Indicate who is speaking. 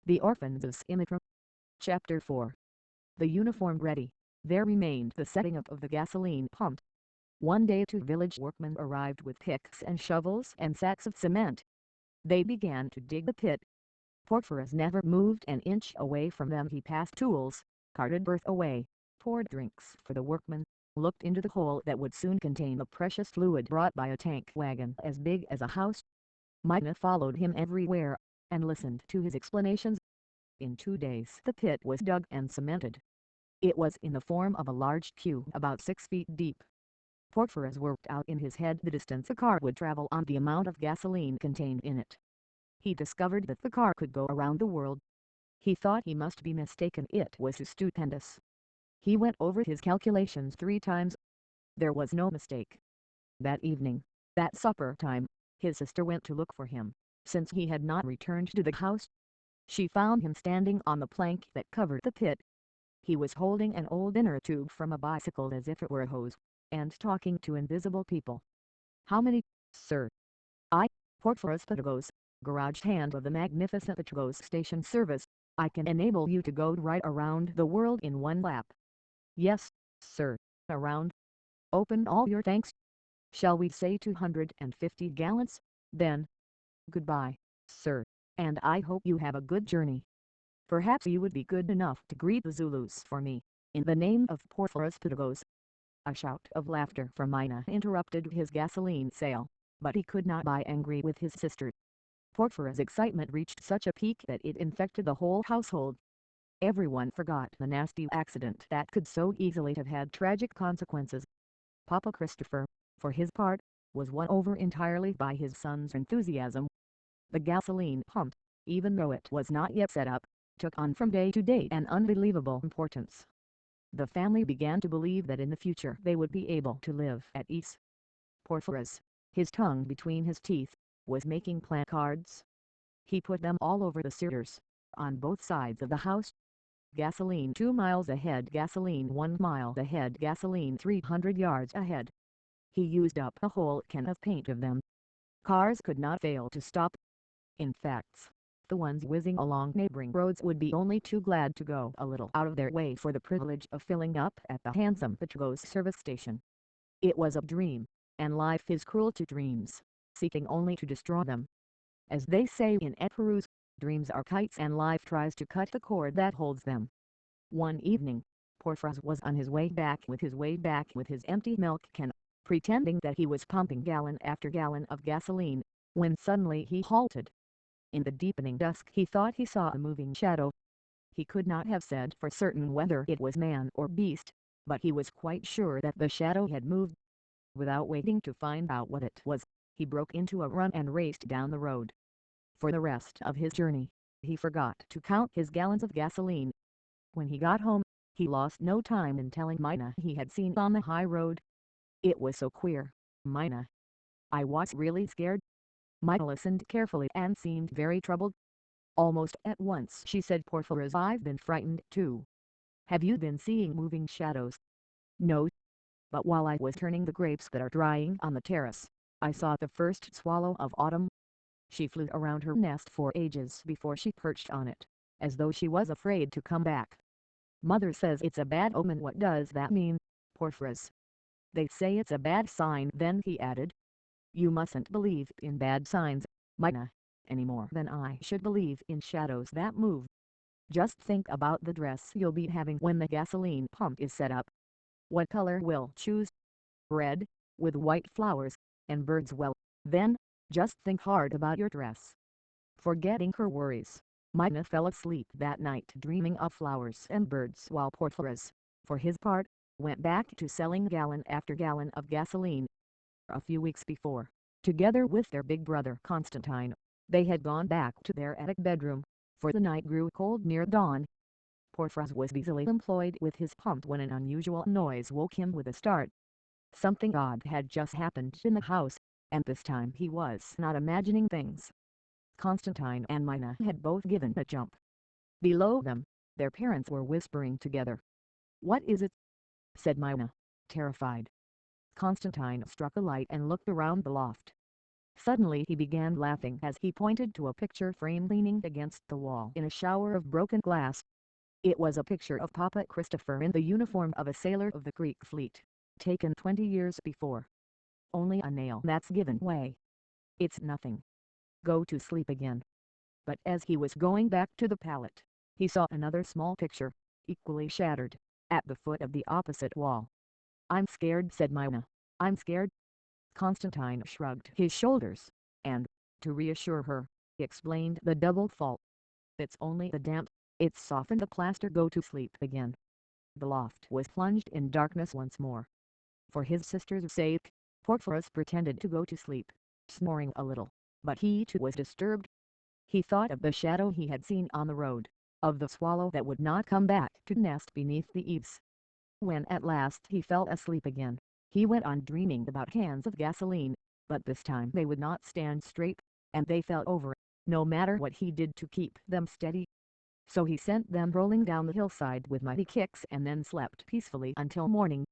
Speaker 1: The Orphans of Simitra. Chapter 4. The uniform ready. There remained the setting up of the gasoline pump. One day 2 village workmen arrived with picks and shovels and sacks of cement. They began to dig the pit. Porphyros never moved an inch away from them. He passed tools, carted earth away, poured drinks for the workmen, looked into the hole that would soon contain the precious fluid brought by a tank wagon as big as a house. Mina followed him everywhere, and listened to his explanations. In 2 days the pit was dug and cemented. It was in the form of a large cube about 6 feet deep. Porphyros worked out in his head the distance a car would travel on the amount of gasoline contained in it. He discovered that the car could go around the world. He thought he must be mistaken. It was stupendous. He went over his calculations 3 times. There was no mistake. That evening, at supper time, his sister went to look for him, since he had not returned to the house. She found him standing on the plank that covered the pit. He was holding an old inner tube from a bicycle as if it were a hose, and talking to invisible people. "How many, sir?" "I, Porphyros Patragos, garage hand of the magnificent Patragos station service. I can enable you to go right around the world in 1 lap." "Yes, sir, around." "Open all your tanks." "Shall we say 250 gallons, then?" "Goodbye, sir, and I hope you have a good journey. Perhaps you would be good enough to greet the Zulus for me, in the name of Porphyros Patragos." A shout of laughter from Mina interrupted his gasoline sale, but he could not be angry with his sister. Porphyros' excitement reached such a peak that it infected the whole household. Everyone forgot the nasty accident that could so easily have had tragic consequences. Papa Christopher, for his part, was won over entirely by his son's enthusiasm. The gasoline pump, even though it was not yet set up, took on from day to day an unbelievable importance. The family began to believe that in the future they would be able to live at ease. Porphyros, his tongue between his teeth, was making placards. He put them all over the cedars, on both sides of the house. Gasoline 2 miles ahead, gasoline 1 mile ahead, gasoline 300 yards ahead. He used up a whole can of paint of them. Cars could not fail to stop. In fact, the ones whizzing along neighboring roads would be only too glad to go a little out of their way for the privilege of filling up at the handsome Patragos service station. It was a dream, and life is cruel to dreams, seeking only to destroy them. As they say in Epirus, dreams are kites and life tries to cut the cord that holds them. One evening, Porphyros was on his way back with his empty milk can, pretending that he was pumping gallon after gallon of gasoline, when suddenly he halted. In the deepening dusk he thought he saw a moving shadow. He could not have said for certain whether it was man or beast, but he was quite sure that the shadow had moved. Without waiting to find out what it was, he broke into a run and raced down the road. For the rest of his journey, he forgot to count his gallons of gasoline. When he got home, he lost no time in telling Mina he had seen on the high road. "It was so queer, Mina. I was really scared." Mina listened carefully and seemed very troubled. Almost at once she said, "Porphyros, I've been frightened too." "Have you been seeing moving shadows?" "No. But while I was turning the grapes that are drying on the terrace, I saw the first swallow of autumn. She flew around her nest for ages before she perched on it, as though she was afraid to come back. Mother says it's a bad omen." "What does that mean, Porphyros?" "They say it's a bad sign." Then he added, "You mustn't believe in bad signs, Mina, any more than I should believe in shadows that move. Just think about the dress you'll be having when the gasoline pump is set up. What color will choose? Red, with white flowers, and birds. Well, then, just think hard about your dress." Forgetting her worries, Mina fell asleep that night dreaming of flowers and birds, while Porphyros, for his part, went back to selling gallon after gallon of gasoline. A few weeks before, together with their big brother Constantine, they had gone back to their attic bedroom, for the night grew cold near dawn. Porphyros was busily employed with his pump when an unusual noise woke him with a start. Something odd had just happened in the house, and this time he was not imagining things. Constantine and Mina had both given a jump. Below them, their parents were whispering together. "What is it?" said Mina, terrified. Constantine struck a light and looked around the loft. Suddenly he began laughing as he pointed to a picture frame leaning against the wall in a shower of broken glass. It was a picture of Papa Christopher in the uniform of a sailor of the Greek fleet, taken 20 years before. Only a nail that's given way. It's nothing. Go to sleep again. But as he was going back to the pallet, he saw another small picture, equally shattered, at the foot of the opposite wall. "I'm scared," said Mina. "I'm scared." Constantine shrugged his shoulders, and, to reassure her, explained the double fault. "It's only the damp, it's softened the plaster. Go to sleep again." The loft was plunged in darkness once more. For his sister's sake, Porphyros pretended to go to sleep, snoring a little, but he too was disturbed. He thought of the shadow he had seen on the road, of the swallow that would not come back to nest beneath the eaves. When at last he fell asleep again, he went on dreaming about cans of gasoline, but this time they would not stand straight, and they fell over, no matter what he did to keep them steady. So he sent them rolling down the hillside with mighty kicks and then slept peacefully until morning.